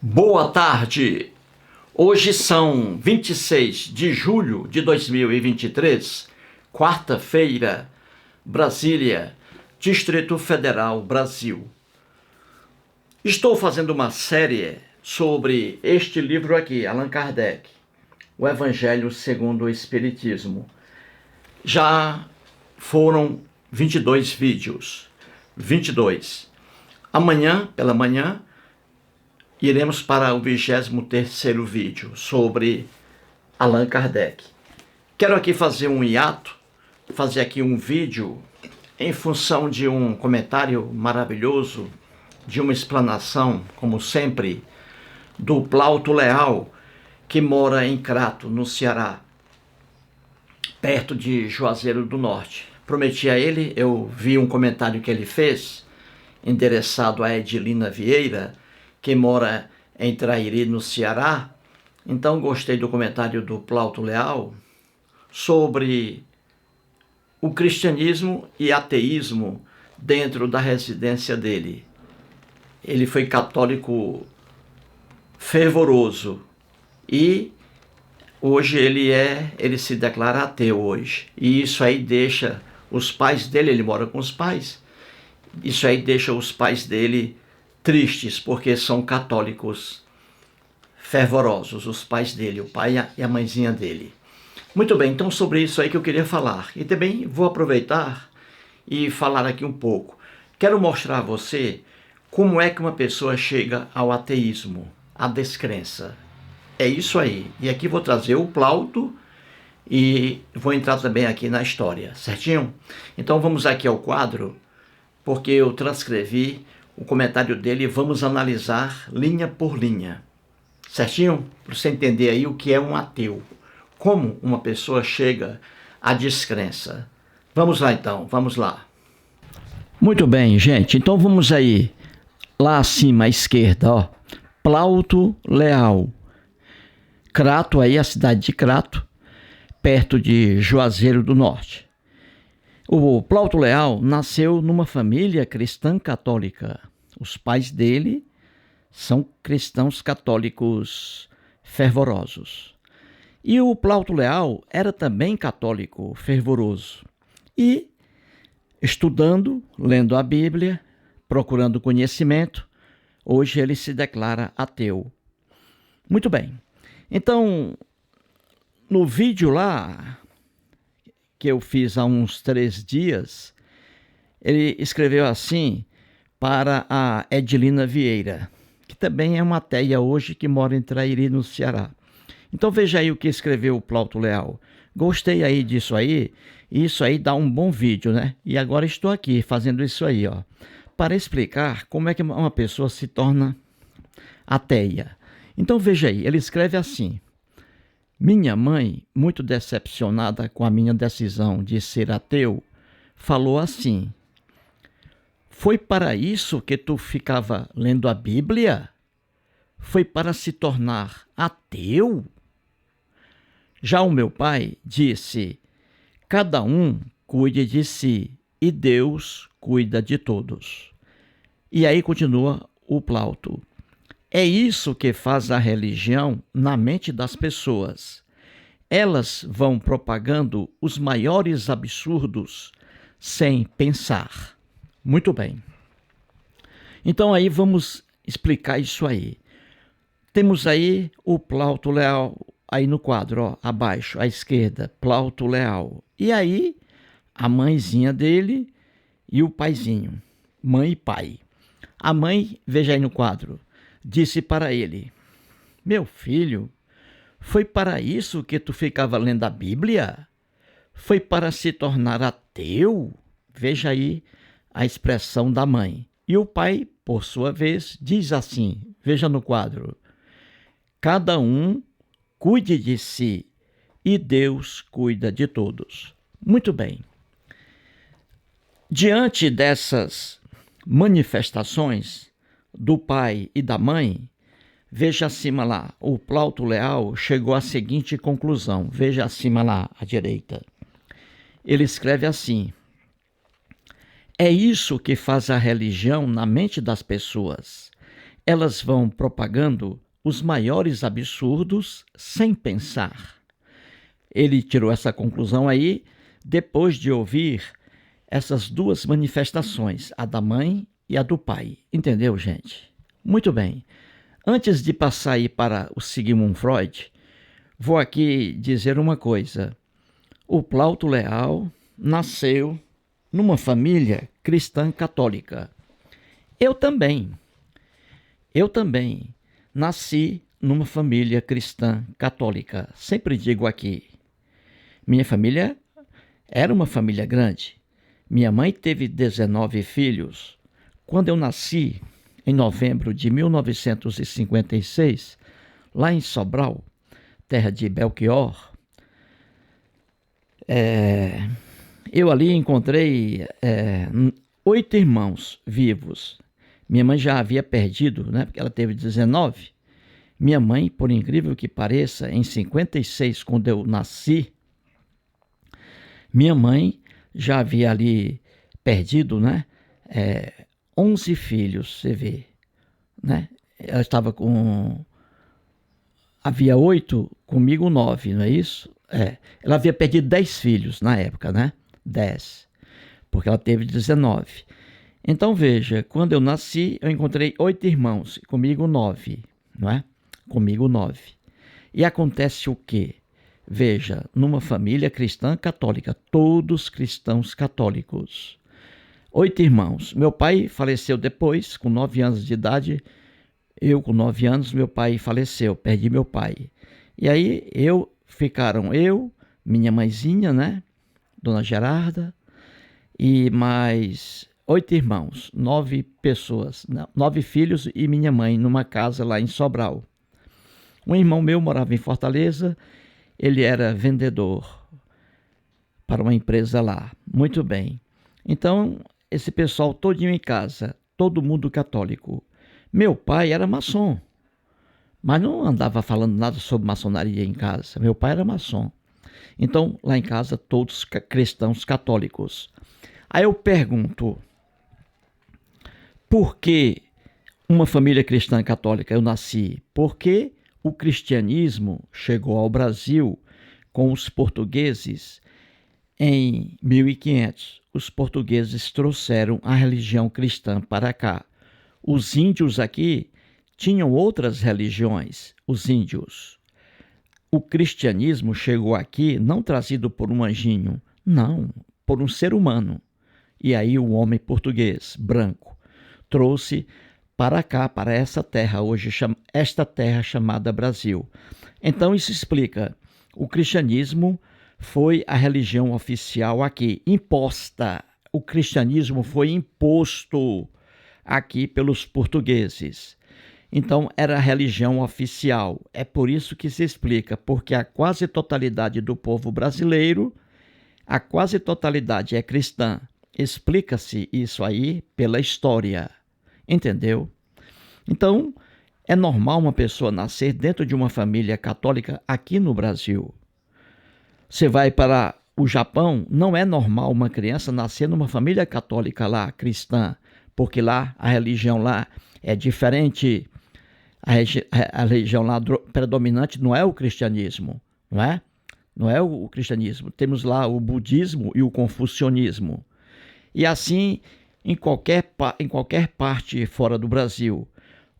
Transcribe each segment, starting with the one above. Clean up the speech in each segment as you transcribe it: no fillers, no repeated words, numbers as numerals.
Boa tarde! Hoje são 26 de julho de 2023, quarta-feira, Brasília, Distrito Federal, Brasil. Estou fazendo uma série sobre este livro aqui, Allan Kardec, O Evangelho segundo o Espiritismo. Já foram 22 vídeos, 22. Amanhã, pela manhã, iremos para o 23º vídeo sobre Allan Kardec. Quero aqui fazer um hiato, fazer aqui um vídeo em função de um comentário maravilhoso, de uma explanação, como sempre, do Plauto Leal, que mora em Crato, no Ceará, perto de Juazeiro do Norte. Prometi a ele, eu vi um comentário que ele fez, endereçado a Edilina Vieira, que mora em Trairi, no Ceará. Então gostei do comentário do Plauto Leal sobre o cristianismo e ateísmo dentro da residência dele. Ele foi católico fervoroso e hoje ele se declara ateu hoje. E isso aí deixa os pais dele, ele mora com os pais, isso aí deixa os pais dele tristes, porque são católicos fervorosos, os pais dele, o pai e a mãezinha dele. Muito bem, então sobre isso aí que eu queria falar. E também vou aproveitar e falar aqui um pouco. Quero mostrar a você como é que uma pessoa chega ao ateísmo, à descrença. É isso aí. E aqui vou trazer o Plauto e vou entrar também aqui na história, certinho? Então vamos aqui ao quadro, porque eu transcrevi o comentário dele e vamos analisar linha por linha, certinho? Para você entender aí o que é um ateu, como uma pessoa chega à descrença. Vamos lá então, vamos lá. Muito bem, gente, então vamos aí, lá acima à esquerda, ó, Plauto Leal, Crato aí, a cidade de Crato, perto de Juazeiro do Norte. O Plauto Leal nasceu numa família cristã católica. Os pais dele são cristãos católicos fervorosos. E o Plauto Leal era também católico fervoroso. E, estudando, lendo a Bíblia, procurando conhecimento, hoje ele se declara ateu. Muito bem. Então, no vídeo lá, que eu fiz há uns 3 dias, ele escreveu assim para a Edilina Vieira, que também é uma ateia hoje que mora em Trairi, no Ceará. Então veja aí o que escreveu o Plauto Leal. Gostei aí disso aí, e isso aí dá um bom vídeo, né? E agora estou aqui fazendo isso aí, ó, para explicar como é que uma pessoa se torna ateia. Então veja aí, ele escreve assim: minha mãe, muito decepcionada com a minha decisão de ser ateu, falou assim: foi para isso que tu ficava lendo a Bíblia? Foi para se tornar ateu? Já o meu pai disse: cada um cuide de si e Deus cuida de todos. E aí continua o Plauto: é isso que faz a religião na mente das pessoas. Elas vão propagando os maiores absurdos sem pensar. Muito bem. Então aí vamos explicar isso aí. Temos aí o Plauto Leal aí no quadro, ó, abaixo, à esquerda, Plauto Leal. E aí a mãezinha dele e o paizinho, mãe e pai. A mãe, veja aí no quadro, disse para ele: meu filho, foi para isso que tu ficava lendo a Bíblia? Foi para se tornar ateu? Veja aí a expressão da mãe. E o pai, por sua vez, diz assim, veja no quadro: cada um cuide de si e Deus cuida de todos. Muito bem. Diante dessas manifestações do pai e da mãe, veja acima lá, o Plauto Leal chegou à seguinte conclusão. Veja acima lá, à direita. Ele escreve assim: é isso que faz a religião na mente das pessoas. Elas vão propagando os maiores absurdos sem pensar. Ele tirou essa conclusão aí depois de ouvir essas duas manifestações, a da mãe e a do pai. Entendeu, gente? Muito bem. Antes de passar aí para o Sigmund Freud, vou aqui dizer uma coisa. O Plauto Leal nasceu numa família cristã católica. Eu também nasci numa família cristã católica. Sempre digo aqui, minha família era uma família grande. Minha mãe teve 19 filhos. Quando eu nasci, em novembro de 1956, lá em Sobral, terra de Belchior, eu ali encontrei 8 irmãos vivos. Minha mãe já havia perdido, né, porque ela teve 19. Minha mãe, por incrível que pareça, em 56, quando eu nasci, minha mãe já havia ali perdido, né, 11 filhos, você vê, né? Ela estava com... Havia 8, comigo 9, não é isso? Ela havia perdido 10 filhos na época, né? 10, porque ela teve 19. Então veja, quando eu nasci, eu encontrei 8 irmãos, comigo 9, não é? Comigo 9. E acontece o quê? Veja, numa família cristã católica, todos cristãos católicos. 8 irmãos. Meu pai faleceu depois, com 9 anos de idade. Eu, com 9 anos, meu pai faleceu, perdi meu pai. E aí ficaram eu, minha mãezinha, né? Dona Gerarda, e mais 8 irmãos, 9 pessoas, 9 filhos e minha mãe, numa casa lá em Sobral. Um irmão meu morava em Fortaleza, ele era vendedor para uma empresa lá. Muito bem. Então, esse pessoal todinho em casa, todo mundo católico. Meu pai era maçom, mas não andava falando nada sobre maçonaria em casa. Meu pai era maçom. Então, lá em casa, todos cristãos católicos. Aí eu pergunto, por que uma família cristã católica eu nasci? Porque o cristianismo chegou ao Brasil com os portugueses em 1500. Os portugueses trouxeram a religião cristã para cá. Os índios aqui tinham outras religiões, os índios. O cristianismo chegou aqui não trazido por um anjinho, não, por um ser humano. E aí o homem português, branco, trouxe para cá, para essa terra, hoje esta terra chamada Brasil. Então isso explica, o cristianismo foi a religião oficial aqui, imposta. O cristianismo foi imposto aqui pelos portugueses. Então era a religião oficial. É por isso que se explica, porque a quase totalidade do povo brasileiro, a quase totalidade é cristã. Explica-se isso aí pela história, entendeu? Então, é normal uma pessoa nascer dentro de uma família católica aqui no Brasil. Você vai para o Japão, não é normal uma criança nascer numa família católica lá, cristã, porque lá a religião lá é diferente. A religião lá predominante não é o cristianismo, não é? Não é o cristianismo. Temos lá o budismo e o confucionismo. E assim, em qualquer parte fora do Brasil,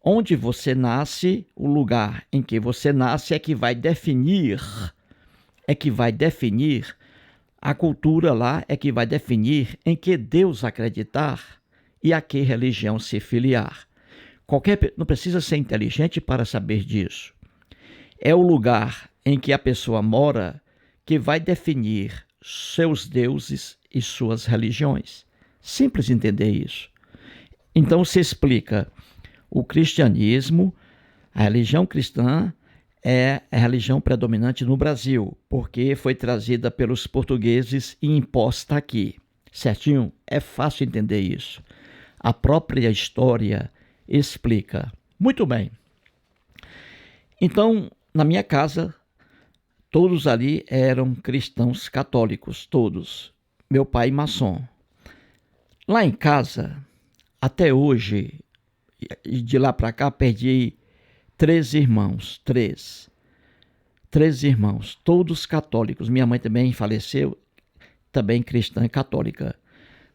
onde você nasce, o lugar em que você nasce é que vai definir, a cultura lá é que vai definir em que Deus acreditar e a que religião se filiar. Não precisa ser inteligente para saber disso. É o lugar em que a pessoa mora que vai definir seus deuses e suas religiões. Simples entender isso. Então se explica, o cristianismo, a religião cristã é a religião predominante no Brasil, porque foi trazida pelos portugueses e imposta aqui. Certinho? É fácil entender isso. A própria história explica. Muito bem. Então, na minha casa, todos ali eram cristãos católicos, todos. Meu pai maçom. Lá em casa, até hoje, e de lá para cá perdi 3 irmãos, três irmãos, todos católicos. Minha mãe também faleceu, também cristã católica.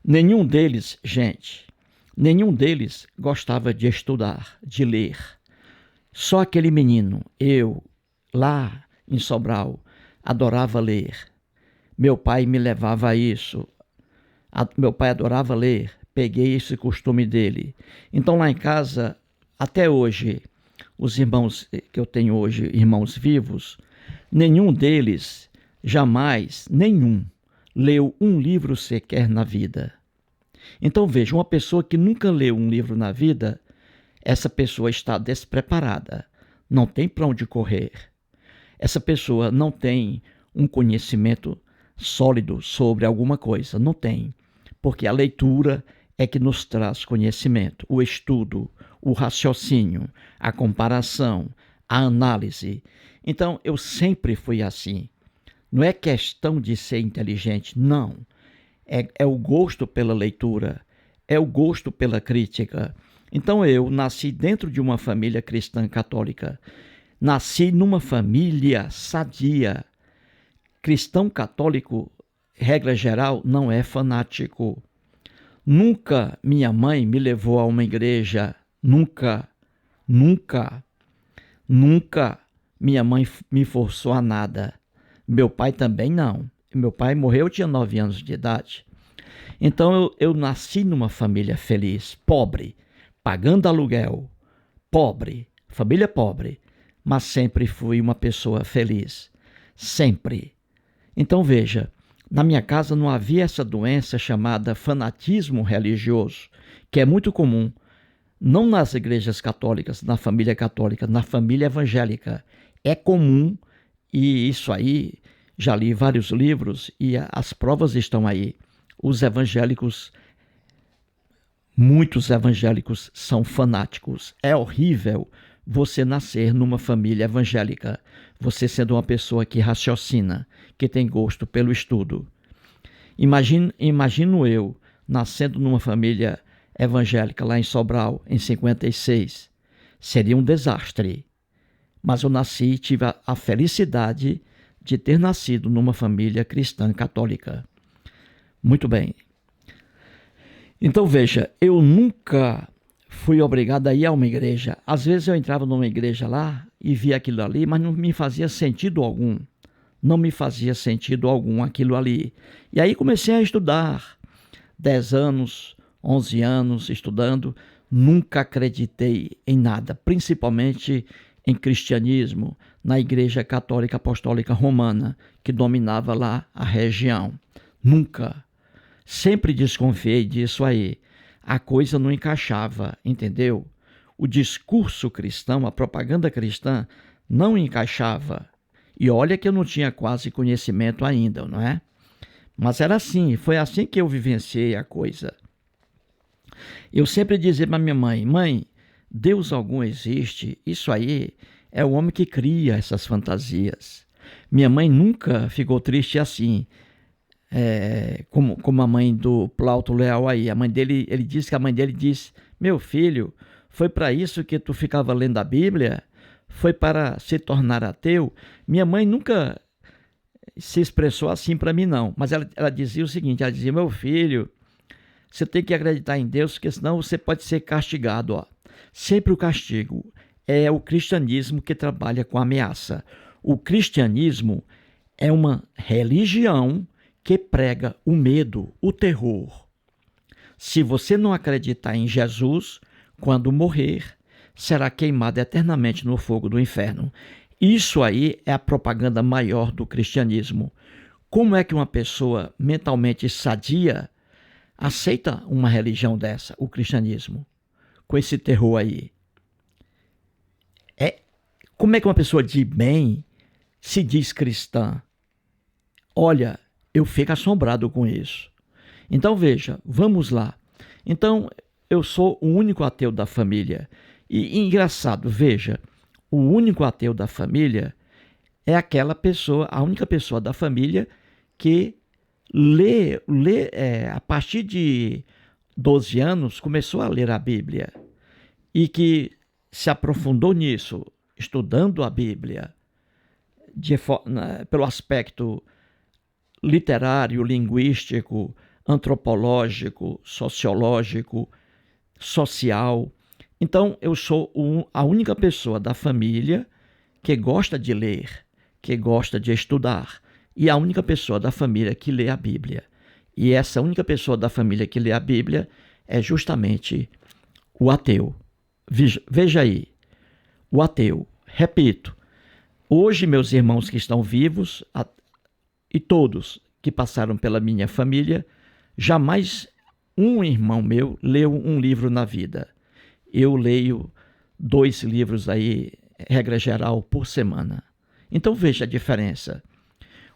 Nenhum deles, gente, nenhum deles gostava de estudar, de ler. Só aquele menino, eu, lá em Sobral, adorava ler. Meu pai me levava a isso. Meu pai adorava ler, peguei esse costume dele. Então lá em casa, até hoje, os irmãos que eu tenho hoje, irmãos vivos, nenhum deles, jamais, nenhum, leu um livro sequer na vida. Então veja, uma pessoa que nunca leu um livro na vida, essa pessoa está despreparada, não tem para onde correr. Essa pessoa não tem um conhecimento sólido sobre alguma coisa, não tem. Porque a leitura é que nos traz conhecimento, o estudo, o raciocínio, a comparação, a análise. Então, eu sempre fui assim. Não é questão de ser inteligente, não. É o gosto pela leitura, é o gosto pela crítica. Então, eu nasci dentro de uma família cristã católica. Nasci numa família sadia. Cristão católico, regra geral, não é fanático. Nunca minha mãe me levou a uma igreja. Nunca minha mãe me forçou a nada. Meu pai também não. Meu pai morreu, eu tinha 9 anos de idade. Então eu nasci numa família feliz, pobre, pagando aluguel, pobre, família pobre, mas sempre fui uma pessoa feliz, sempre. Então veja, na minha casa não havia essa doença chamada fanatismo religioso, que é muito comum, não nas igrejas católicas, na família católica, na família evangélica. É comum, e isso aí, já li vários livros e as provas estão aí. Os evangélicos, muitos evangélicos são fanáticos. É horrível você nascer numa família evangélica, você sendo uma pessoa que raciocina, que tem gosto pelo estudo. Imagino eu nascendo numa família evangélica lá em Sobral, em 56. Seria um desastre. Mas eu nasci e tive a felicidade de ter nascido numa família cristã católica. Muito bem. Então veja, eu nunca fui obrigado a ir a uma igreja. Às vezes eu entrava numa igreja lá e via aquilo ali, mas não me fazia sentido algum. Não me fazia sentido algum aquilo ali. E aí comecei a estudar. 10 anos, 11 anos estudando, nunca acreditei em nada, principalmente em cristianismo, na Igreja Católica Apostólica Romana, que dominava lá a região. Nunca. Sempre desconfiei disso aí. A coisa não encaixava, entendeu? O discurso cristão, a propaganda cristã, não encaixava. E olha que eu não tinha quase conhecimento ainda, não é? Mas era assim, foi assim que eu vivenciei a coisa. Eu sempre dizia para minha mãe, mãe, Deus algum existe? Isso aí é o homem que cria essas fantasias. Minha mãe nunca ficou triste assim, como a mãe do Plauto Leal aí. A mãe dele, ele disse que a mãe dele disse, meu filho, foi para isso que tu ficava lendo a Bíblia? Foi para se tornar ateu? Minha mãe nunca se expressou assim para mim, não. Mas ela dizia o seguinte, ela dizia, meu filho, você tem que acreditar em Deus, porque senão você pode ser castigado. Ó. Sempre o castigo. É o cristianismo que trabalha com ameaça. O cristianismo é uma religião que prega o medo, o terror. Se você não acreditar em Jesus, quando morrer, será queimado eternamente no fogo do inferno. Isso aí é a propaganda maior do cristianismo. Como é que uma pessoa mentalmente sadia aceita uma religião dessa, o cristianismo, com esse terror aí? Como é que uma pessoa de bem se diz cristã? Olha, eu fico assombrado com isso. Então veja, vamos lá. Então eu sou o único ateu da família. E engraçado, veja, o único ateu da família é aquela pessoa, a única pessoa da família que lê a partir de 12 anos, começou a ler a Bíblia. e que se aprofundou nisso, estudando a Bíblia, pelo aspecto literário, linguístico, antropológico, sociológico, social. Então, eu sou a única pessoa da família que gosta de ler, que gosta de estudar, e a única pessoa da família que lê a Bíblia. E essa única pessoa da família que lê a Bíblia é justamente o ateu. Veja aí, o ateu. Repito, hoje meus irmãos que estão vivos e todos que passaram pela minha família, jamais um irmão meu leu um livro na vida. Eu leio 2 livros aí, regra geral, por semana. Então veja a diferença.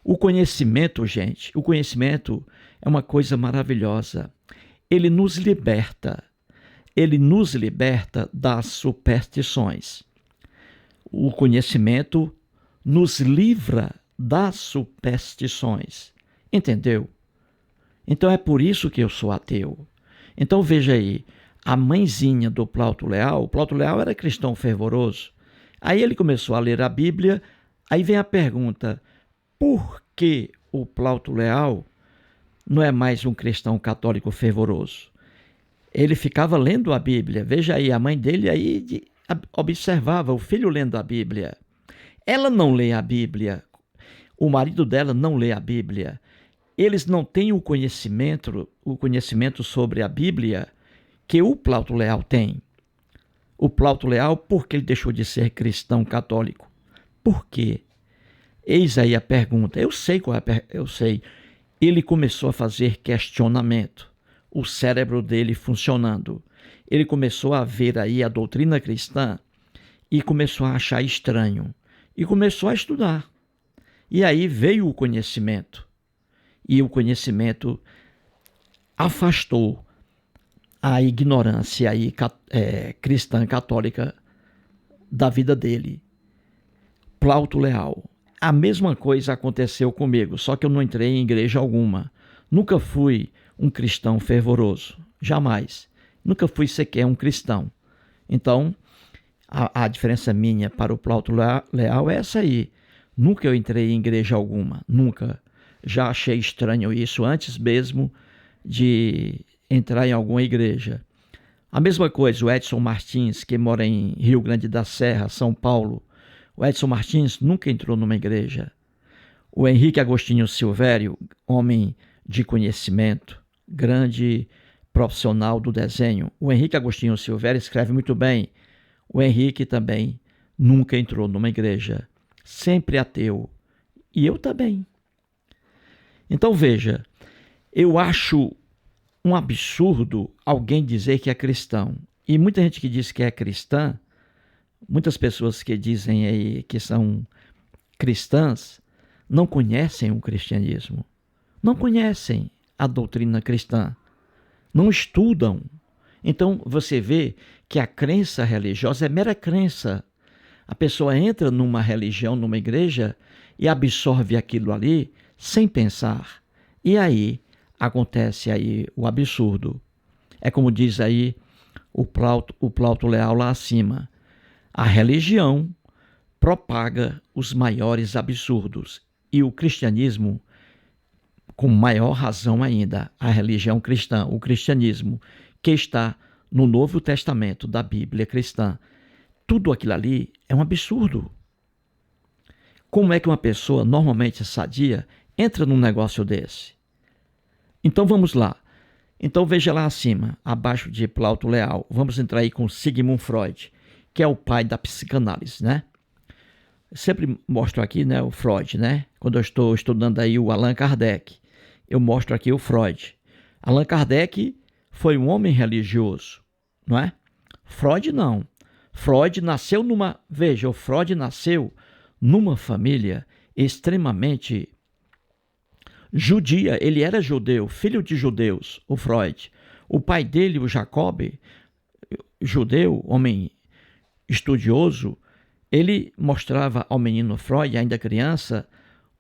O conhecimento, gente, o conhecimento é uma coisa maravilhosa. Ele nos liberta das superstições. O conhecimento nos livra das superstições. Entendeu? Então é por isso que eu sou ateu. Então veja aí, a mãezinha do Plauto Leal, o Plauto Leal era cristão fervoroso. Aí ele começou a ler a Bíblia, aí vem a pergunta, por que o Plauto Leal não é mais um cristão católico fervoroso? Ele ficava lendo a Bíblia. Veja aí, a mãe dele aí observava o filho lendo a Bíblia. Ela não lê a Bíblia. O marido dela não lê a Bíblia. Eles não têm o conhecimento sobre a Bíblia que o Plauto Leal tem. O Plauto Leal, por que ele deixou de ser cristão católico? Por quê? Eis aí a pergunta. Eu sei. Ele começou a fazer questionamento. O cérebro dele funcionando. Ele começou a ver aí a doutrina cristã e começou a achar estranho. E começou a estudar. E aí veio o conhecimento. E o conhecimento afastou a ignorância aí, cristã católica da vida dele. Plauto Leal. A mesma coisa aconteceu comigo, só que eu não entrei em igreja alguma. Nunca fui um cristão fervoroso, jamais. Nunca fui sequer um cristão. Então, a diferença minha para o Plauto Leal é essa aí. Nunca eu entrei em igreja alguma, nunca. Já achei estranho isso antes mesmo de entrar em alguma igreja. A mesma coisa, o Edson Martins, que mora em Rio Grande da Serra, São Paulo. O Edson Martins nunca entrou numa igreja. O Henrique Agostinho Silvério, homem de conhecimento, grande profissional do desenho. O Henrique Agostinho Silvério escreve muito bem. O Henrique também nunca entrou numa igreja. Sempre ateu. E eu também. Então veja, eu acho um absurdo alguém dizer que é cristão. E muita gente que diz que é cristã, muitas pessoas que dizem aí que são cristãs, não conhecem o cristianismo. Não conhecem a doutrina cristã. Não estudam. Então você vê que a crença religiosa é mera crença. A pessoa entra numa religião, numa igreja e absorve aquilo ali sem pensar. E aí acontece aí o absurdo. É como diz aí o Plauto Leal lá acima. A religião propaga os maiores absurdos. E o cristianismo, com maior razão ainda, a religião cristã, o cristianismo, que está no Novo Testamento da Bíblia cristã, tudo aquilo ali é um absurdo. Como é que uma pessoa normalmente sadia entra num negócio desse? Então vamos lá. Então veja lá acima, abaixo de Plauto Leal, vamos entrar aí com Sigmund Freud, que é o pai da psicanálise, né? Sempre mostro aqui, né, o Freud, né? Quando eu estou estudando aí o Allan Kardec, eu mostro aqui o Freud. Allan Kardec foi um homem religioso, não é? Freud não. Freud nasceu o Freud nasceu numa família extremamente judia. Ele era judeu, filho de judeus, o Freud. O pai dele, o Jacob, judeu, homem estudioso, ele mostrava ao menino Freud, ainda criança,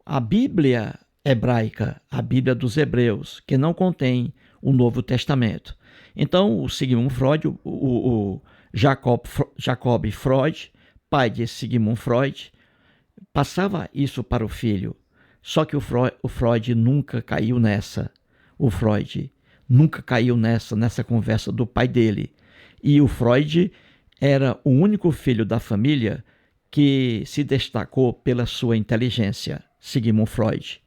a Bíblia hebraica, a Bíblia dos Hebreus, que não contém o Novo Testamento. Então, o Sigmund Freud, o Jacob Freud, pai de Sigmund Freud, passava isso para o filho. Só que o Freud nunca caiu nessa. O Freud nunca caiu nessa conversa do pai dele. E o Freud era o único filho da família que se destacou pela sua inteligência. Sigmund Freud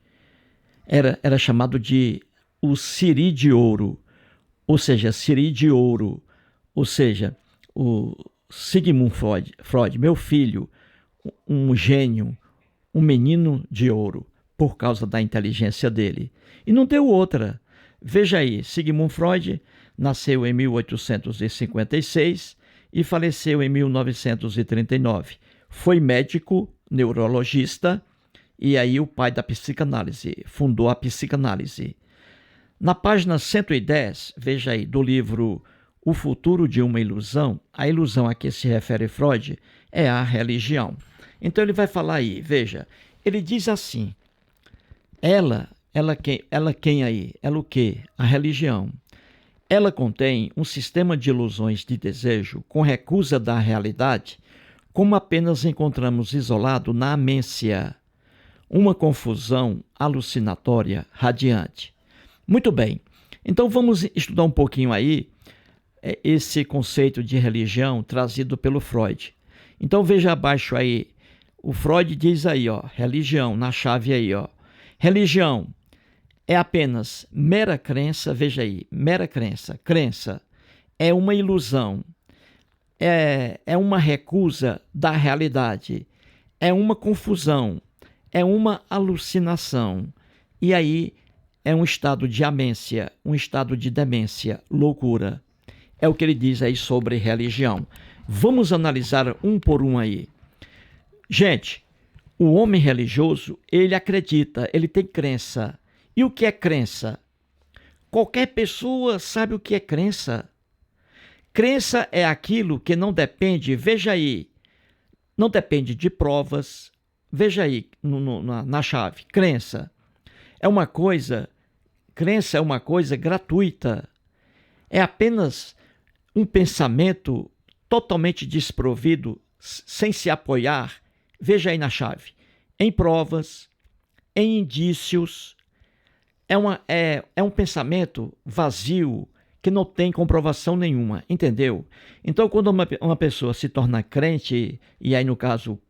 era chamado de o Siri de Ouro, ou seja, Siri de Ouro, ou seja, o Sigmund Freud, meu filho, um gênio, um menino de ouro, por causa da inteligência dele. E não deu outra. Veja aí, Sigmund Freud nasceu em 1856 e faleceu em 1939. Foi médico, neurologista e aí o pai da psicanálise, fundou a psicanálise. Na página 110, veja aí, do livro O Futuro de uma Ilusão, a ilusão a que se refere Freud é a religião. Então ele vai falar aí, veja, ele diz assim, ela quem aí? Ela o quê? A religião. Ela contém um sistema de ilusões de desejo com recusa da realidade, como apenas encontramos isolado na amência, uma confusão alucinatória radiante. Muito bem, então vamos estudar um pouquinho aí esse conceito de religião trazido pelo Freud. Então veja abaixo aí, o Freud diz aí, ó, religião, na chave aí, ó. Religião é apenas mera crença, veja aí, mera crença. Crença é uma ilusão, é uma recusa da realidade, é uma confusão, é uma alucinação. E aí é um estado de amência, um estado de demência, loucura. É o que ele diz aí sobre religião. Vamos analisar um por um aí. Gente, o homem religioso, ele acredita, ele tem crença. E o que é crença? Qualquer pessoa sabe o que é crença. Crença é aquilo que não depende, veja aí, não depende de provas. Veja aí na chave, crença é uma coisa gratuita. É apenas um pensamento totalmente desprovido, sem se apoiar, veja aí na chave, em provas, em indícios. É um pensamento vazio, que não tem comprovação nenhuma, entendeu? Então, quando uma pessoa se torna crente, e aí no caso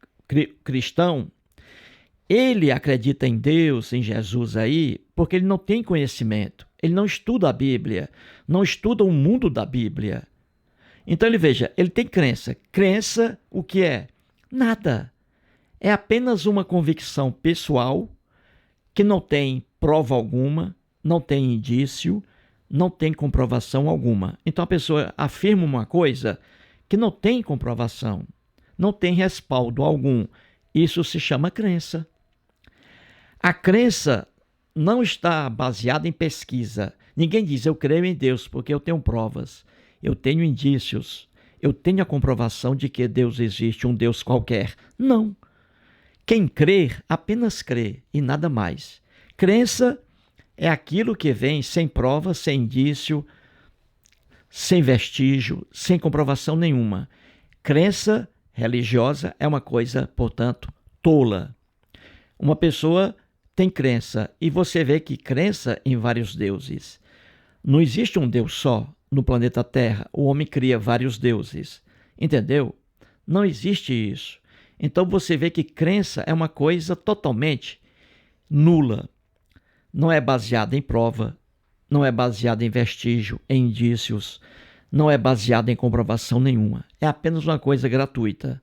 cristão, ele acredita em Deus, em Jesus aí, porque ele não tem conhecimento, ele não estuda a Bíblia, não estuda o mundo da Bíblia. Então ele tem crença. Crença, o que é? Nada. É apenas uma convicção pessoal que não tem prova alguma, não tem indício, não tem comprovação alguma. Então a pessoa afirma uma coisa que não tem comprovação, não tem respaldo algum. Isso se chama crença. A crença não está baseada em pesquisa. Ninguém diz, eu creio em Deus porque eu tenho provas, eu tenho indícios, eu tenho a comprovação de que Deus existe, um Deus qualquer. Não. Quem crer, apenas crê e nada mais. Crença é aquilo que vem sem prova, sem indício, sem vestígio, sem comprovação nenhuma. Crença religiosa é uma coisa, portanto, tola. Uma pessoa tem crença e você vê que crença em vários deuses. Não existe um Deus só no planeta Terra. O homem cria vários deuses. Entendeu? Não existe isso. Então você vê que crença é uma coisa totalmente nula. Não é baseada em prova, não é baseada em vestígio, em indícios, não é baseada em comprovação nenhuma. É apenas uma coisa gratuita.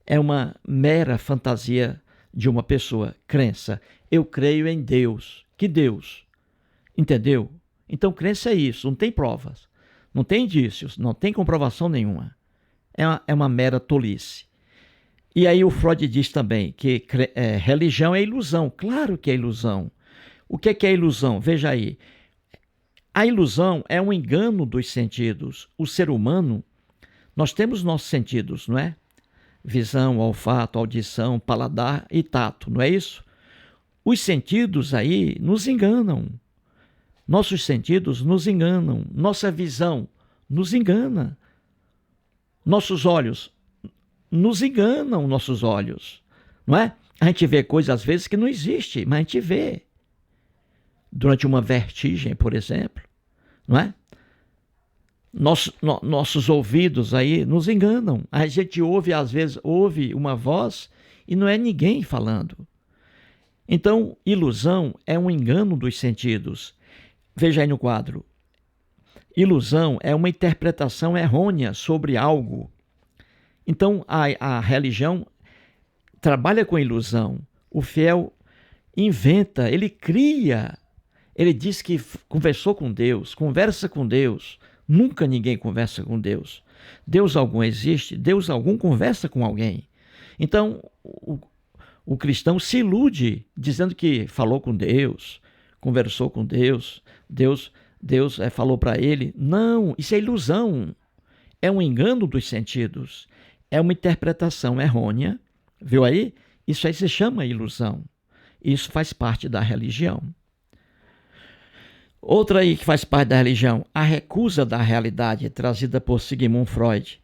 É uma mera fantasia de uma pessoa. Crença. Eu creio em Deus. Que Deus? Entendeu? Então crença é isso, não tem provas, não tem indícios, não tem comprovação nenhuma. É uma mera tolice. E aí o Freud diz também que religião é ilusão. Claro que é ilusão. O que é ilusão? Veja aí. A ilusão é um engano dos sentidos. O ser humano, nós temos nossos sentidos, não é? Visão, olfato, audição, paladar e tato, não é isso? Os sentidos aí nos enganam. Nossos sentidos nos enganam. Nossa visão nos engana. Nossos olhos nos enganam, nossos olhos, não é? A gente vê coisas às vezes que não existe, mas a gente vê. Durante uma vertigem, por exemplo, não é? Nossos ouvidos aí nos enganam. A gente ouve, às vezes, ouve uma voz e não é ninguém falando. Então, ilusão é um engano dos sentidos. Veja aí no quadro. Ilusão é uma interpretação errônea sobre algo. Então, a religião trabalha com ilusão. O fiel inventa, ele cria. Ele diz que conversou com Deus, conversa com Deus. Nunca ninguém conversa com Deus. Deus algum existe, Deus algum conversa com alguém. Então, o cristão se ilude dizendo que falou com Deus, conversou com Deus, Deus falou para ele. Não, isso é ilusão. É um engano dos sentidos. É uma interpretação errônea. Viu aí? Isso aí se chama ilusão. Isso faz parte da religião. Outra aí que faz parte da religião, a recusa da realidade, trazida por Sigmund Freud.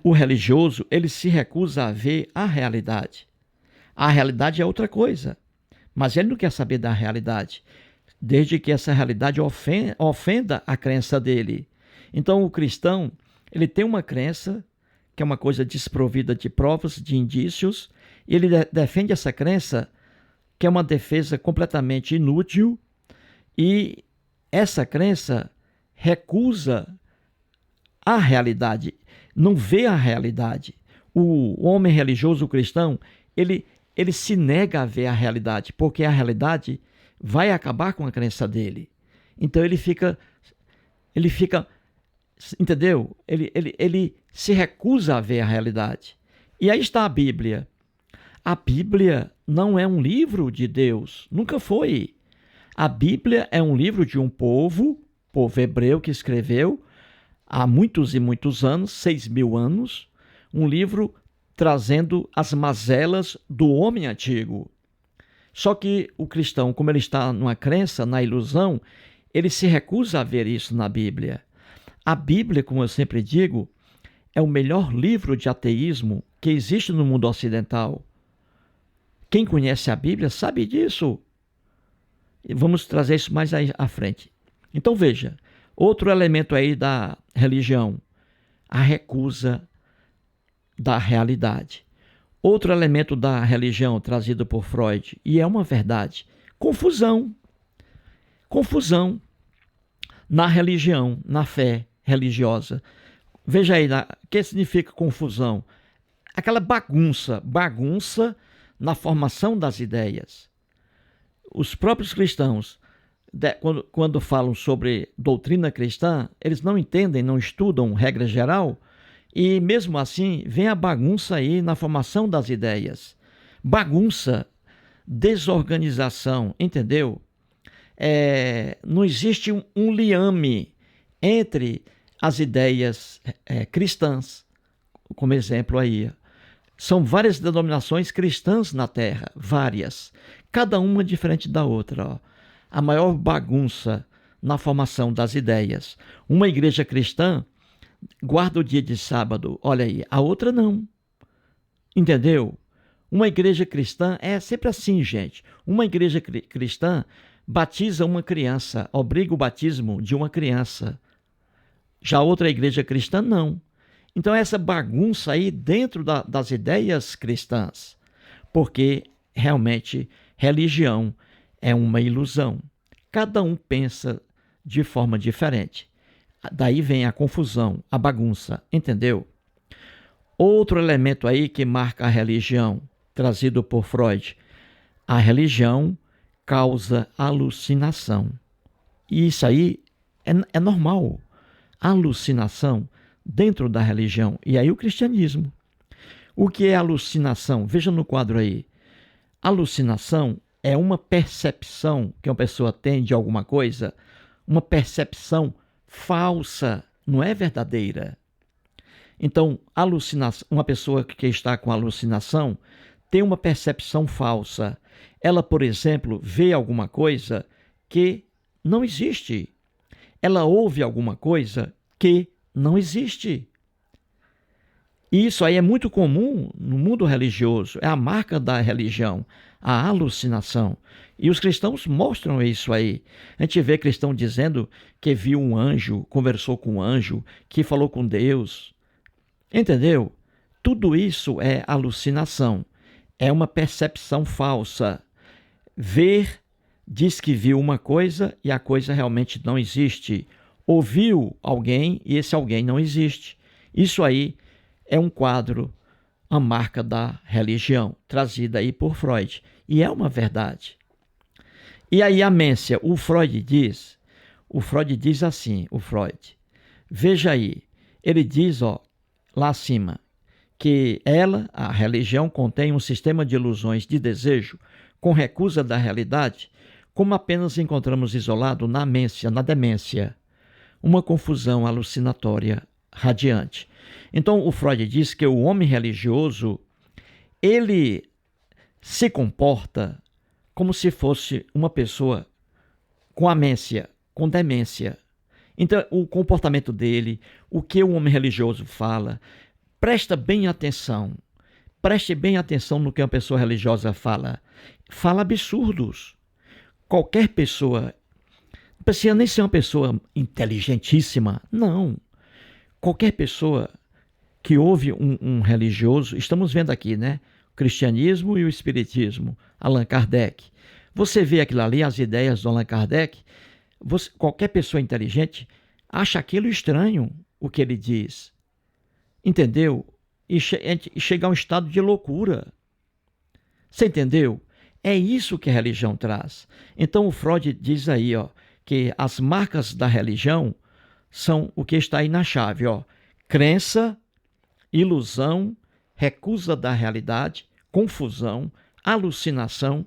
O religioso, ele se recusa a ver a realidade. A realidade é outra coisa, mas ele não quer saber da realidade, desde que essa realidade ofenda a crença dele. Então o cristão, ele tem uma crença, que é uma coisa desprovida de provas, de indícios, e ele defende essa crença, que é uma defesa completamente inútil, e essa crença recusa a realidade, não vê a realidade. O homem religioso, o cristão, ele se nega a ver a realidade, porque a realidade vai acabar com a crença dele. Então ele fica, entendeu? Ele se recusa a ver a realidade. E aí está a Bíblia. A Bíblia não é um livro de Deus, nunca foi. A Bíblia é um livro de um povo hebreu que escreveu há muitos e muitos anos, 6.000 anos, um livro trazendo as mazelas do homem antigo. Só que o cristão, como ele está numa crença, na ilusão, ele se recusa a ver isso na Bíblia. A Bíblia, como eu sempre digo, é o melhor livro de ateísmo que existe no mundo ocidental. Quem conhece a Bíblia sabe disso. Vamos trazer isso mais aí à frente. Então veja, outro elemento aí da religião, a recusa da realidade. Outro elemento da religião trazido por Freud, e é uma verdade, confusão. Confusão na religião, na fé religiosa. Veja aí, o que significa confusão? Aquela bagunça na formação das ideias. Os próprios cristãos, quando falam sobre doutrina cristã, eles não entendem, não estudam regra geral, e mesmo assim vem a bagunça aí na formação das ideias. Bagunça, desorganização, entendeu? Não existe um liame entre as ideias cristãs, como exemplo aí. São várias denominações cristãs na Terra, várias, cada uma diferente da outra. Ó. A maior bagunça na formação das ideias. Uma igreja cristã guarda o dia de sábado, olha aí, a outra não. Entendeu? Uma igreja cristã é sempre assim, gente. Uma igreja cristã batiza uma criança, obriga o batismo de uma criança. Já outra igreja cristã, não. Então, essa bagunça aí dentro das ideias cristãs, porque realmente religião é uma ilusão. Cada um pensa de forma diferente. Daí vem a confusão, a bagunça, entendeu? Outro elemento aí que marca a religião, trazido por Freud, a religião causa alucinação. E isso aí é normal. Alucinação dentro da religião. E aí o cristianismo. O que é alucinação? Veja no quadro aí. Alucinação é uma percepção que uma pessoa tem de alguma coisa, uma percepção falsa, não é verdadeira. Então, alucinação, uma pessoa que está com alucinação tem uma percepção falsa. Ela, por exemplo, vê alguma coisa que não existe. Ela ouve alguma coisa que não existe. E isso aí é muito comum no mundo religioso, é a marca da religião, a alucinação. E os cristãos mostram isso aí. A gente vê cristão dizendo que viu um anjo, conversou com um anjo, que falou com Deus. Entendeu? Tudo isso é alucinação, é uma percepção falsa. Ver diz que viu uma coisa e a coisa realmente não existe. Ouviu alguém e esse alguém não existe. Isso aí é um quadro, a marca da religião, trazida aí por Freud. E é uma verdade. E aí a Mência, o Freud diz assim, veja aí, ele diz, lá acima, que ela, a religião, contém um sistema de ilusões de desejo com recusa da realidade, como apenas encontramos isolado na demência, uma confusão alucinatória radiante. Então, o Freud diz que o homem religioso, ele se comporta como se fosse uma pessoa com amnésia, com demência. Então, o comportamento dele, o que o homem religioso fala, preste bem atenção no que uma pessoa religiosa fala. Fala absurdos. Qualquer pessoa, não precisa nem ser uma pessoa inteligentíssima, não. Qualquer pessoa que ouve um religioso, estamos vendo aqui, né? O cristianismo e o espiritismo, Allan Kardec. Você vê aquilo ali, as ideias do Allan Kardec, qualquer pessoa inteligente acha aquilo estranho, o que ele diz. Entendeu? E chegar a um estado de loucura. Você entendeu? É isso que a religião traz. Então o Freud diz aí, que as marcas da religião são o que está aí na chave, crença, ilusão, recusa da realidade, confusão, alucinação,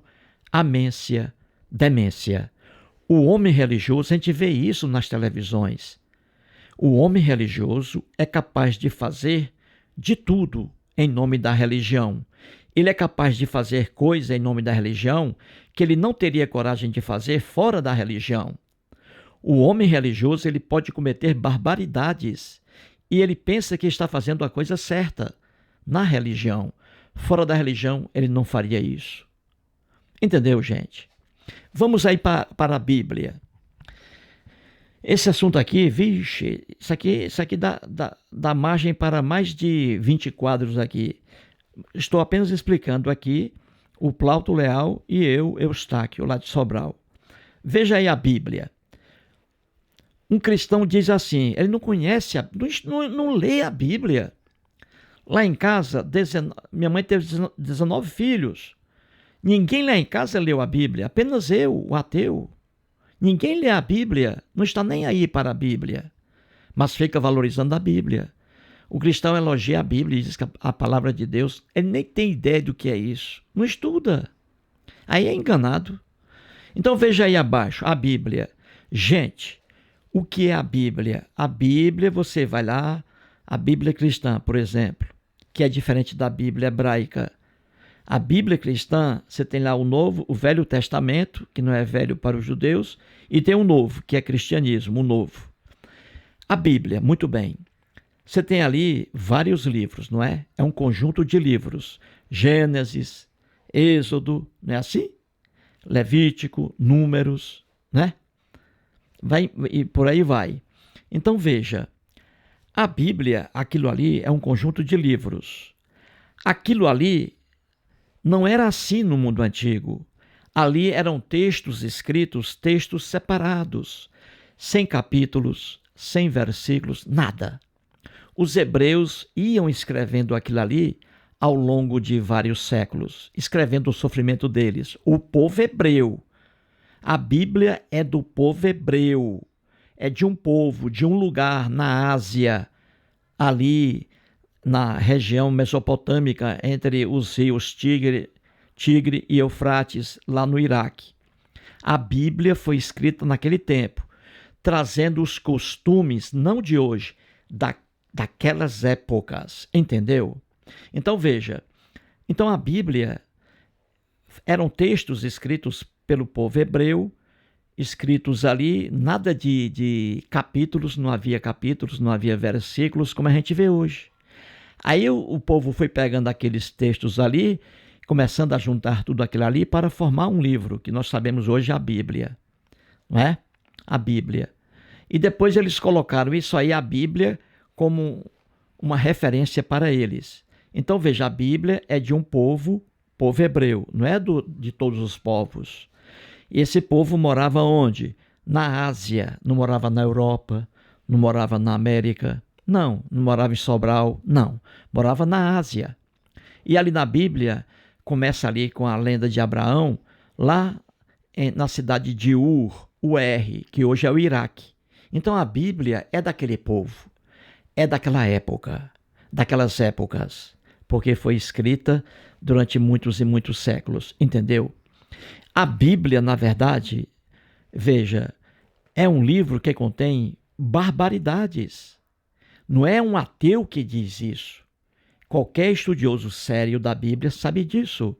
amnésia, demência. O homem religioso, a gente vê isso nas televisões. O homem religioso é capaz de fazer de tudo em nome da religião. Ele é capaz de fazer coisa em nome da religião que ele não teria coragem de fazer fora da religião. O homem religioso, ele pode cometer barbaridades e ele pensa que está fazendo a coisa certa na religião. Fora da religião, ele não faria isso. Entendeu, gente? Vamos aí para a Bíblia. Esse assunto aqui, vixe, isso aqui dá margem para mais de 20 quadros aqui. Estou apenas explicando aqui o Plauto Leal e eu, Eustáquio, lá de Sobral. Veja aí a Bíblia. Um cristão diz assim, ele não conhece, não lê a Bíblia. Lá em casa, minha mãe teve 19 filhos. Ninguém lá em casa leu a Bíblia, apenas eu, o ateu. Ninguém lê a Bíblia, não está nem aí para a Bíblia, mas fica valorizando a Bíblia. O cristão elogia a Bíblia e diz que a palavra de Deus, ele nem tem ideia do que é isso, não estuda. Aí é enganado. Então veja aí abaixo, a Bíblia. Gente, o que é a Bíblia? A Bíblia, você vai lá, a Bíblia cristã, por exemplo, que é diferente da Bíblia hebraica. A Bíblia cristã, você tem lá o Velho Testamento, que não é velho para os judeus, e tem o Novo, que é cristianismo, o Novo. A Bíblia, muito bem. Você tem ali vários livros, não é? É um conjunto de livros. Gênesis, Êxodo, não é assim? Levítico, Números, né? E por aí vai. Então veja, a Bíblia, aquilo ali é um conjunto de livros. Aquilo ali não era assim no mundo antigo. Ali eram textos escritos, textos separados, sem capítulos, sem versículos, nada. Os hebreus iam escrevendo aquilo ali ao longo de vários séculos, escrevendo o sofrimento deles. O povo hebreu. A Bíblia é do povo hebreu. É de um povo, de um lugar na Ásia, ali na região mesopotâmica, entre os rios Tigre e Eufrates, lá no Iraque. A Bíblia foi escrita naquele tempo, trazendo os costumes, não de hoje, daquelas épocas, entendeu? Então veja, a Bíblia eram textos escritos pelo povo hebreu, escritos ali, nada de capítulos, não havia versículos como a gente vê hoje. Aí o povo foi pegando aqueles textos ali, começando a juntar tudo aquilo ali para formar um livro, que nós sabemos hoje a Bíblia, não é? A Bíblia. E depois eles colocaram isso aí, a Bíblia, como uma referência para eles. Então veja, a Bíblia é de um povo hebreu, não é de todos os povos. Esse povo morava onde? Na Ásia, não morava na Europa, não morava na América, não morava em Sobral, não, morava na Ásia. E ali na Bíblia, começa ali com a lenda de Abraão, lá na cidade de Ur, que hoje é o Iraque. Então a Bíblia é daquele povo, é daquela época, daquelas épocas, porque foi escrita durante muitos e muitos séculos, entendeu? A Bíblia, na verdade, veja, é um livro que contém barbaridades. Não é um ateu que diz isso. Qualquer estudioso sério da Bíblia sabe disso.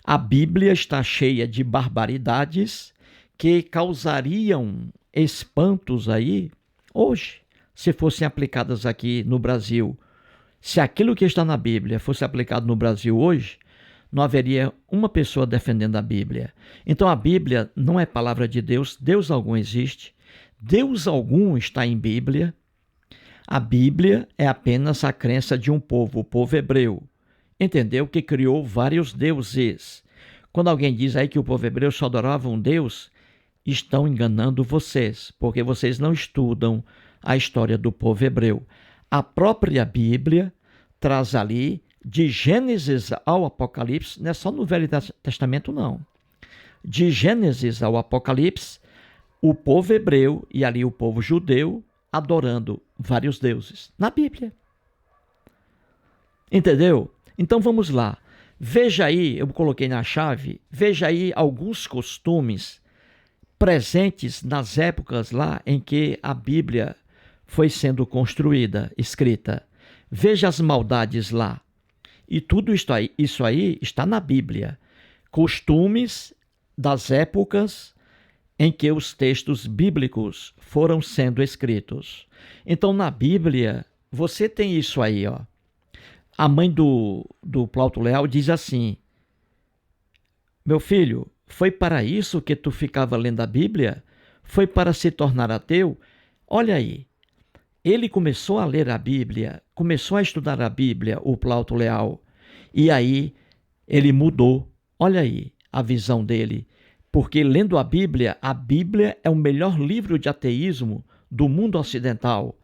A Bíblia está cheia de barbaridades que causariam espantos aí hoje, se fossem aplicadas aqui no Brasil. Se aquilo que está na Bíblia fosse aplicado no Brasil hoje, não haveria uma pessoa defendendo a Bíblia. Então a Bíblia não é palavra de Deus, Deus algum existe, Deus algum está em Bíblia. A Bíblia é apenas a crença de um povo, o povo hebreu, entendeu? Que criou vários deuses. Quando alguém diz aí que o povo hebreu só adorava um Deus, estão enganando vocês, porque vocês não estudam a história do povo hebreu. A própria Bíblia traz ali, de Gênesis ao Apocalipse, não é só no Velho Testamento não, de Gênesis ao Apocalipse, o povo hebreu e ali o povo judeu adorando vários deuses, na Bíblia. Entendeu? Então vamos lá. Veja aí, eu coloquei na chave, veja aí alguns costumes presentes nas épocas lá em que a Bíblia foi sendo construída, escrita. Veja as maldades lá. E tudo isso aí está na Bíblia. Costumes das épocas em que os textos bíblicos foram sendo escritos. Então, na Bíblia, você tem isso aí, ó. A mãe do Plauto Leal diz assim: meu filho, foi para isso que tu ficava lendo a Bíblia? Foi para se tornar ateu? Olha aí, ele começou a ler a Bíblia, começou a estudar a Bíblia, o Plauto Leal, e aí ele mudou. Olha aí a visão dele. Porque lendo a Bíblia é o melhor livro de ateísmo do mundo ocidental.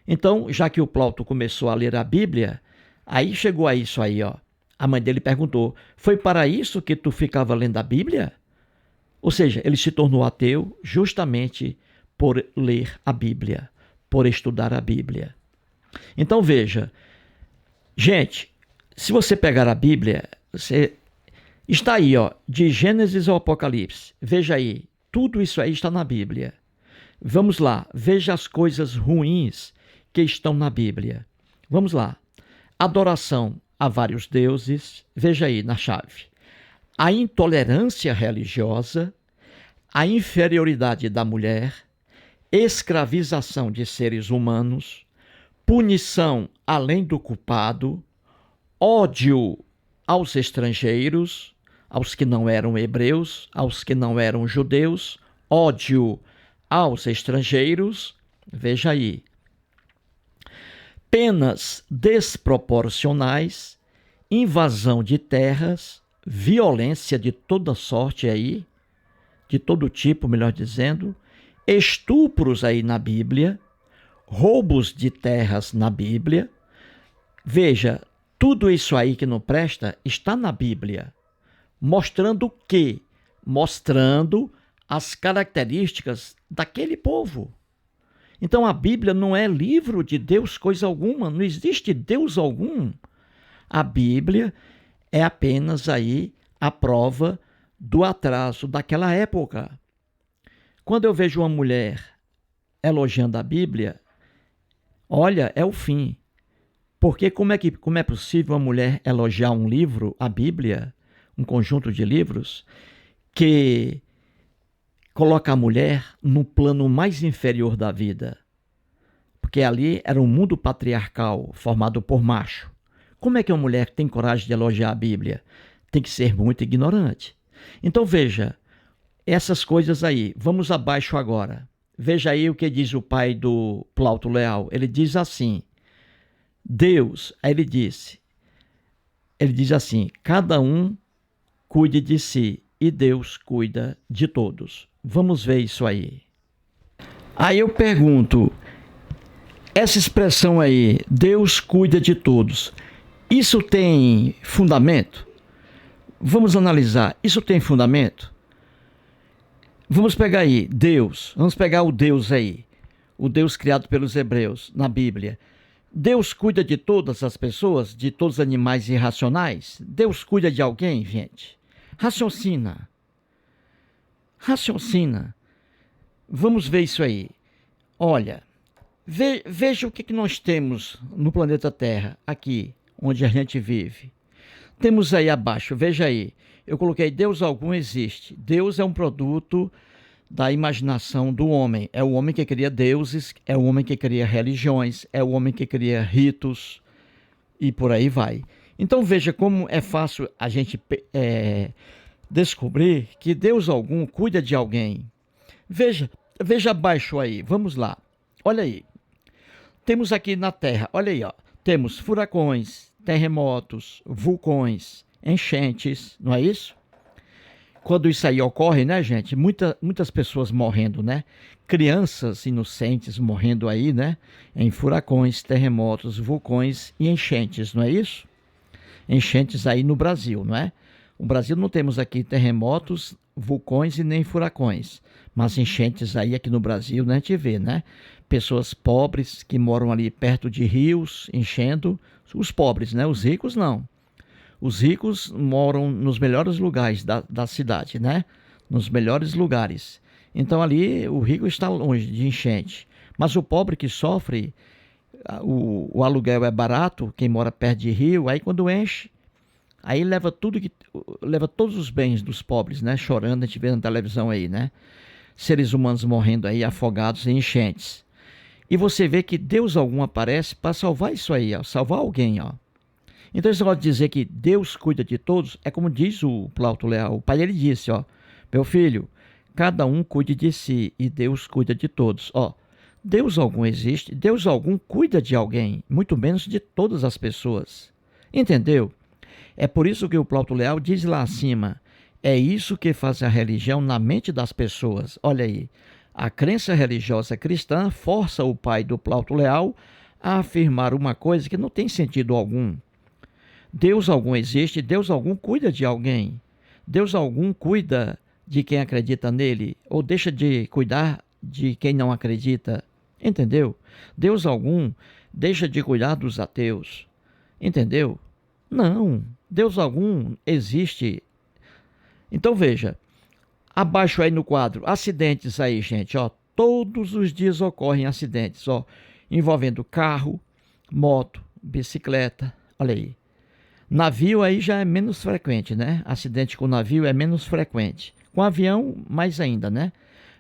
Então, já que o Plauto começou a ler a Bíblia, aí chegou a isso aí, ó. A mãe dele perguntou: foi para isso que tu ficava lendo a Bíblia? Ou seja, ele se tornou ateu justamente por ler a Bíblia, por estudar a Bíblia. Então veja, gente, se você pegar a Bíblia, está aí, ó, de Gênesis ao Apocalipse. Veja aí, tudo isso aí está na Bíblia. Vamos lá, veja as coisas ruins que estão na Bíblia. Vamos lá. Adoração a vários deuses, veja aí na chave. A intolerância religiosa, a inferioridade da mulher, escravização de seres humanos, punição além do culpado, ódio aos estrangeiros, aos que não eram hebreus, aos que não eram judeus, ódio aos estrangeiros, veja aí. Penas desproporcionais, invasão de terras, violência de toda sorte aí, de todo tipo, melhor dizendo, estupros aí na Bíblia, roubos de terras na Bíblia. Veja, tudo isso aí que não presta está na Bíblia. Mostrando o quê? Mostrando as características daquele povo. Então a Bíblia não é livro de Deus coisa alguma, não existe Deus algum. A Bíblia é apenas aí a prova do atraso daquela época. Quando eu vejo uma mulher elogiando a Bíblia, olha, é o fim. Porque como é possível uma mulher elogiar um livro, a Bíblia, um conjunto de livros, que coloca a mulher no plano mais inferior da vida? porque ali era um mundo patriarcal formado por macho. Como é que uma mulher tem coragem de elogiar a Bíblia? Tem que ser muito ignorante. Então veja, essas coisas aí. Vamos abaixo agora. Veja aí o que diz o pai do Plauto Leal. Ele diz assim, Deus, aí ele diz assim, cada um cuide de si e Deus cuida de todos. Vamos ver isso aí. Aí eu pergunto, essa expressão aí, Deus cuida de todos, isso tem fundamento? Vamos analisar, isso tem fundamento? Vamos pegar aí, Deus, vamos pegar o Deus aí, o Deus criado pelos hebreus na Bíblia. Deus cuida de todas as pessoas, de todos os animais irracionais? Deus cuida de alguém, gente? Raciocina. Vamos ver isso aí. Olha, veja o que nós temos no planeta Terra, aqui, onde a gente vive. Temos aí abaixo, veja aí, eu coloquei Deus algum existe. Deus é um produto da imaginação do homem. É o homem que cria deuses, é o homem que cria religiões, é o homem que cria ritos e por aí vai. Então veja como é fácil a gente descobrir que Deus algum cuida de alguém. Veja abaixo aí, vamos lá. Olha aí. Temos aqui na Terra, olha aí, ó. Temos furacões, terremotos, vulcões, enchentes, não é isso? Quando isso aí ocorre, né, gente? Muitas pessoas morrendo, né? Crianças inocentes morrendo aí, né? Em furacões, terremotos, vulcões e enchentes, não é isso? Enchentes aí no Brasil, não é? No Brasil não temos aqui terremotos, vulcões e nem furacões. Mas enchentes aí aqui no Brasil, né, a gente vê, né? Pessoas pobres que moram ali perto de rios, enchendo. Os pobres, né? Os ricos não. Os ricos moram nos melhores lugares da cidade, né? Nos melhores lugares. Então ali o rico está longe de enchente. Mas o pobre que sofre, o aluguel é barato, quem mora perto de rio, aí quando enche, aí leva todos os bens dos pobres, né? Chorando, a gente vê na televisão aí, né? Seres humanos morrendo aí, afogados em enchentes. E você vê que Deus algum aparece para salvar isso aí, ó, salvar alguém, ó. Então esse negócio de dizer que Deus cuida de todos, é como diz o Plauto Leal. O pai dele disse, ó, meu filho, cada um cuide de si e Deus cuida de todos. Ó, Deus algum existe, Deus algum cuida de alguém, muito menos de todas as pessoas. Entendeu? É por isso que o Plauto Leal diz lá acima, é isso que faz a religião na mente das pessoas. Olha aí, a crença religiosa cristã força o pai do Plauto Leal a afirmar uma coisa que não tem sentido algum. Deus algum existe, Deus algum cuida de alguém. Deus algum cuida de quem acredita nele, ou deixa de cuidar de quem não acredita. Entendeu? Deus algum deixa de cuidar dos ateus. Entendeu? Não, Deus algum existe. Então veja, abaixo aí no quadro, acidentes aí, gente, ó, todos os dias ocorrem acidentes, ó, envolvendo carro, moto, bicicleta, olha aí. Navio aí já é menos frequente, né? Acidente com navio é menos frequente. Com avião, mais ainda, né?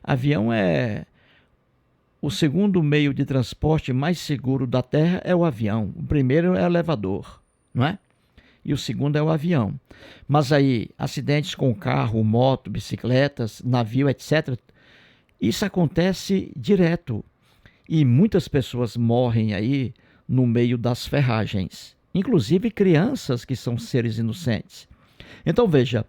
Avião é o segundo meio de transporte mais seguro da Terra, é o avião. O primeiro é o elevador, não é? E o segundo é o avião. Mas aí, acidentes com carro, moto, bicicletas, navio, etc. Isso acontece direto. E muitas pessoas morrem aí no meio das ferragens. Inclusive crianças que são seres inocentes. Então veja,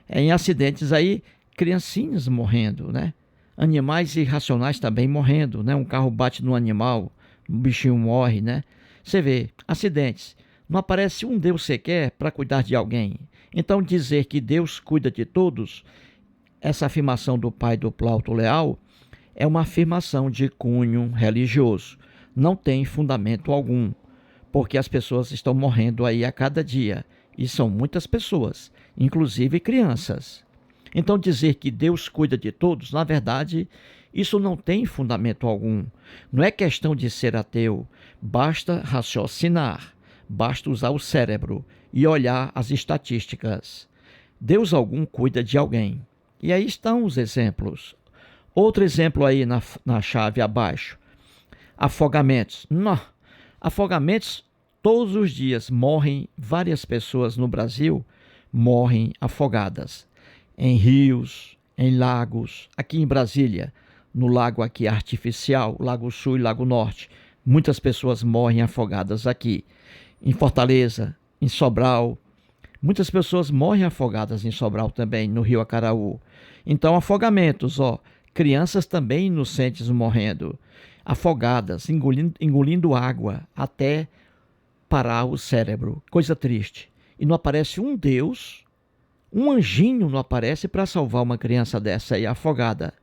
em acidentes aí, criancinhas morrendo, né? Animais irracionais também morrendo, né? Um carro bate no animal, um bichinho morre, né? Você vê, acidentes. Não aparece um Deus sequer para cuidar de alguém. Então dizer que Deus cuida de todos, essa afirmação do pai do Plauto Leal, é uma afirmação de cunho religioso. Não tem fundamento algum. Porque as pessoas estão morrendo aí a cada dia. E são muitas pessoas, inclusive crianças. Então dizer que Deus cuida de todos, na verdade, isso não tem fundamento algum. Não é questão de ser ateu. Basta raciocinar, basta usar o cérebro e olhar as estatísticas. Deus algum cuida de alguém. E aí estão os exemplos. Outro exemplo aí na chave abaixo. Afogamentos. Não. Afogamentos, todos os dias morrem várias pessoas no Brasil, morrem afogadas. Em rios, em lagos, aqui em Brasília, no lago aqui artificial, Lago Sul e Lago Norte. Muitas pessoas morrem afogadas aqui. Em Fortaleza, em Sobral, muitas pessoas morrem afogadas em Sobral também, no Rio Acaraú. Então, afogamentos, crianças também inocentes morrendo, afogadas, engolindo água até parar o cérebro. Coisa triste. E não aparece um Deus, um anjinho não aparece para salvar uma criança dessa aí afogada.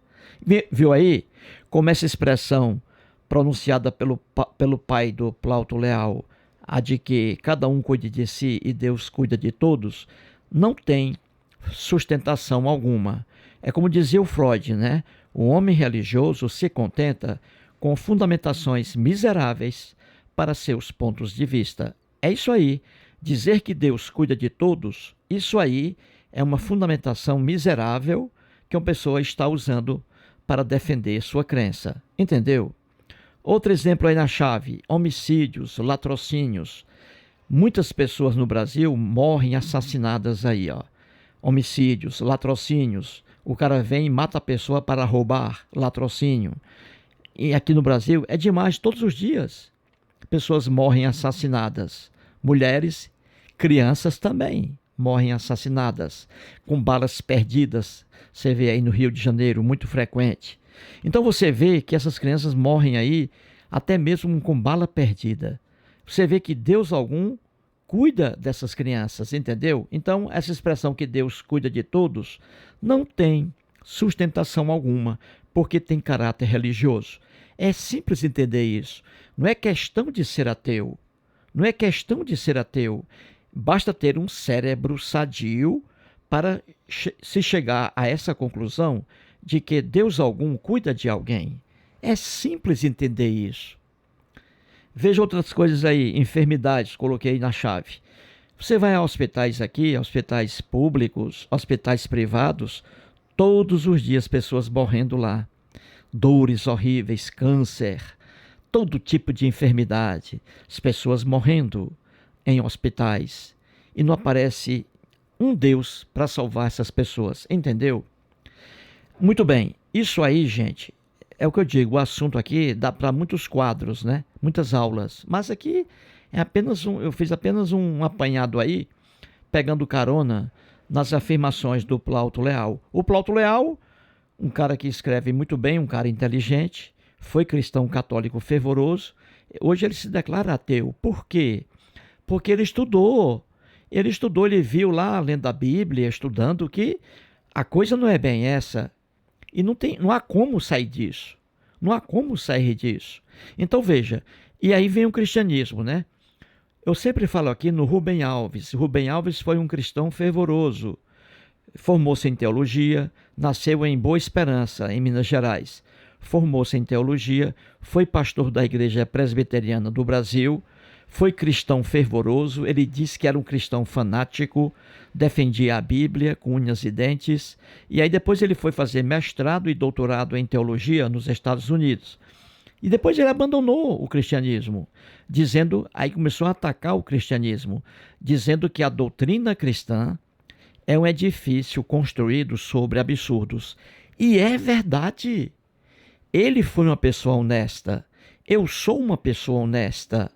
Viu aí como essa expressão pronunciada pelo pai do Plauto Leal, a de que cada um cuide de si e Deus cuida de todos, não tem sustentação alguma. É como dizia o Freud, né? O homem religioso se contenta com fundamentações miseráveis para seus pontos de vista. É isso aí. Dizer que Deus cuida de todos, isso aí é uma fundamentação miserável que uma pessoa está usando para defender sua crença. Entendeu? Outro exemplo aí na chave: homicídios, latrocínios. Muitas pessoas no Brasil morrem assassinadas aí, Homicídios, latrocínios. O cara vem e mata a pessoa para roubar, latrocínio. E aqui no Brasil é demais, todos os dias. Pessoas morrem assassinadas. Mulheres, crianças também morrem assassinadas, com balas perdidas. Você vê aí no Rio de Janeiro, muito frequente. Então você vê que essas crianças morrem aí até mesmo com bala perdida. Você vê que Deus algum cuida dessas crianças, entendeu? Então essa expressão que Deus cuida de todos não tem sustentação alguma, porque tem caráter religioso. É simples entender isso. Não é questão de ser ateu. Não é questão de ser ateu. Basta ter um cérebro sadio para se chegar a essa conclusão de que Deus algum cuida de alguém. É simples entender isso. Veja outras coisas aí, enfermidades, coloquei na chave. Você vai a hospitais aqui, hospitais públicos, hospitais privados, todos os dias pessoas morrendo lá. Dores horríveis, câncer, todo tipo de enfermidade, as pessoas morrendo em hospitais. E não aparece um Deus para salvar essas pessoas, entendeu? Muito bem, isso aí, gente, é o que eu digo, o assunto aqui dá para muitos quadros, né? Muitas aulas, mas aqui é apenas eu fiz apenas um apanhado aí, pegando carona nas afirmações do Plauto Leal. O Plauto Leal, um cara que escreve muito bem, um cara inteligente, foi cristão católico fervoroso, hoje ele se declara ateu. Por quê? Porque ele estudou, ele viu lá, lendo a Bíblia, estudando, que a coisa não é bem essa. E não há como sair disso. Não há como sair disso. Então veja, e aí vem o cristianismo, né? Eu sempre falo aqui no Rubem Alves. Rubem Alves foi um cristão fervoroso. Formou-se em teologia, nasceu em Boa Esperança, em Minas Gerais. Formou-se em teologia, foi pastor da Igreja Presbiteriana do Brasil, foi cristão fervoroso, ele disse que era um cristão fanático, defendia a Bíblia com unhas e dentes, e aí depois ele foi fazer mestrado e doutorado em teologia nos Estados Unidos. E depois ele abandonou o cristianismo, aí começou a atacar o cristianismo, dizendo que a doutrina cristã é um edifício construído sobre absurdos. E é verdade. Ele foi uma pessoa honesta. Eu sou uma pessoa honesta.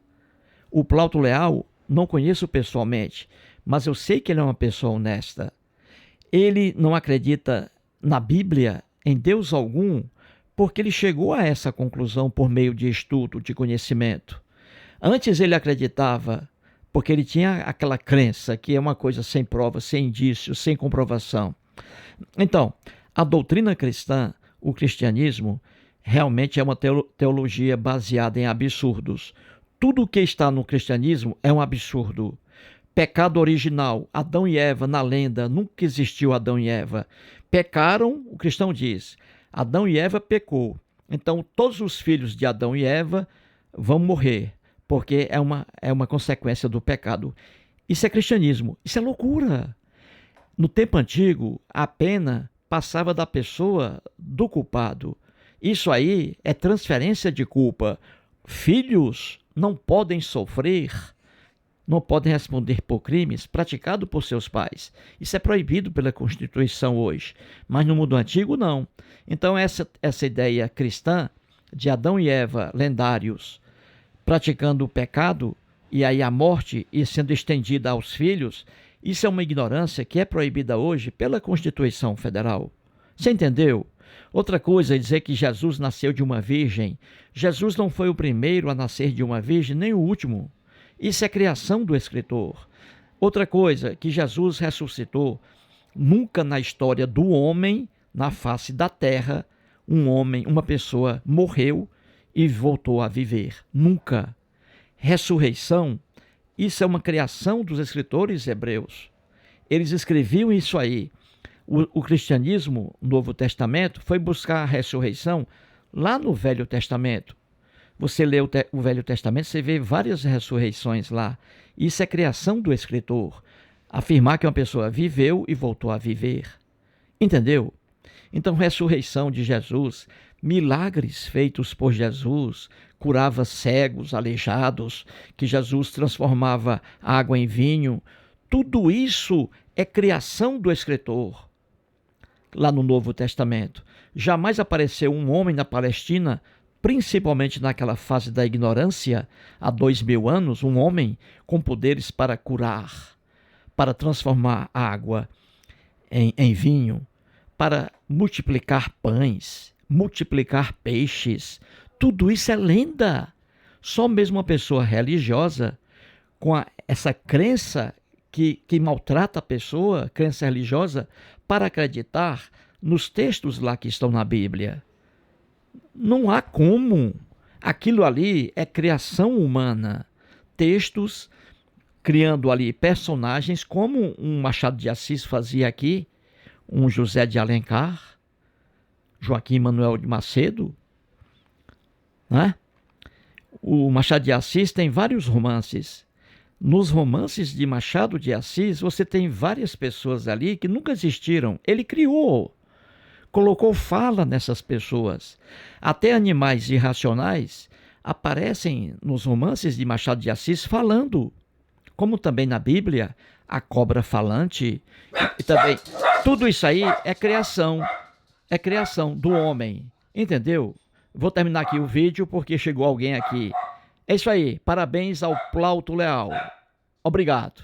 O Plauto Leal não conheço pessoalmente, mas eu sei que ele é uma pessoa honesta. Ele não acredita na Bíblia, em Deus algum, porque ele chegou a essa conclusão por meio de estudo, de conhecimento. Antes ele acreditava, porque ele tinha aquela crença que é uma coisa sem prova, sem indício, sem comprovação. Então, a doutrina cristã, o cristianismo, realmente é uma teologia baseada em absurdos. Tudo o que está no cristianismo é um absurdo. Pecado original, Adão e Eva na lenda, nunca existiu Adão e Eva. Pecaram, o cristão diz, Adão e Eva pecou. Então todos os filhos de Adão e Eva vão morrer, porque é uma consequência do pecado. Isso é cristianismo, isso é loucura. No tempo antigo, a pena passava da pessoa do culpado. Isso aí é transferência de culpa. filhos não podem sofrer, não podem responder por crimes praticados por seus pais. Isso é proibido pela Constituição hoje, mas no mundo antigo não. Então essa ideia cristã de Adão e Eva lendários praticando o pecado e aí a morte e sendo estendida aos filhos, isso é uma ignorância que é proibida hoje pela Constituição Federal. Você entendeu? Outra coisa é dizer que Jesus nasceu de uma virgem. Jesus não foi o primeiro a nascer de uma virgem, nem o último. Isso é criação do escritor. Outra coisa, que Jesus ressuscitou. Nunca na história do homem, na face da terra, um homem, uma pessoa morreu e voltou a viver. Nunca. Ressurreição, isso é uma criação dos escritores hebreus. Eles escreviam isso aí. O cristianismo, o Novo Testamento, foi buscar a ressurreição lá no Velho Testamento. Você lê o Velho Testamento, você vê várias ressurreições lá. Isso é criação do escritor. Afirmar que uma pessoa viveu e voltou a viver. Entendeu? Então, ressurreição de Jesus, milagres feitos por Jesus, curava cegos, aleijados, que Jesus transformava água em vinho. Tudo isso é criação do escritor. Lá no Novo Testamento. Jamais apareceu um homem na Palestina, principalmente naquela fase da ignorância, há 2000 anos, um homem com poderes para curar, para transformar água em vinho, para multiplicar pães, multiplicar peixes. Tudo isso é lenda. Só mesmo uma pessoa religiosa, com essa crença que maltrata a pessoa, crença religiosa, para acreditar nos textos lá que estão na Bíblia. Não há como. Aquilo ali é criação humana. Textos criando ali personagens como um Machado de Assis fazia aqui, um José de Alencar, Joaquim Manuel de Macedo, né? O Machado de Assis tem vários romances. Nos romances de Machado de Assis, você tem várias pessoas ali que nunca existiram. Ele criou, colocou fala nessas pessoas. Até animais irracionais aparecem nos romances de Machado de Assis falando, como também na Bíblia, a cobra falante. E também, tudo isso aí é criação do homem, entendeu? Vou terminar aqui o vídeo porque chegou alguém aqui. É isso aí, parabéns ao Plauto Leal. Obrigado.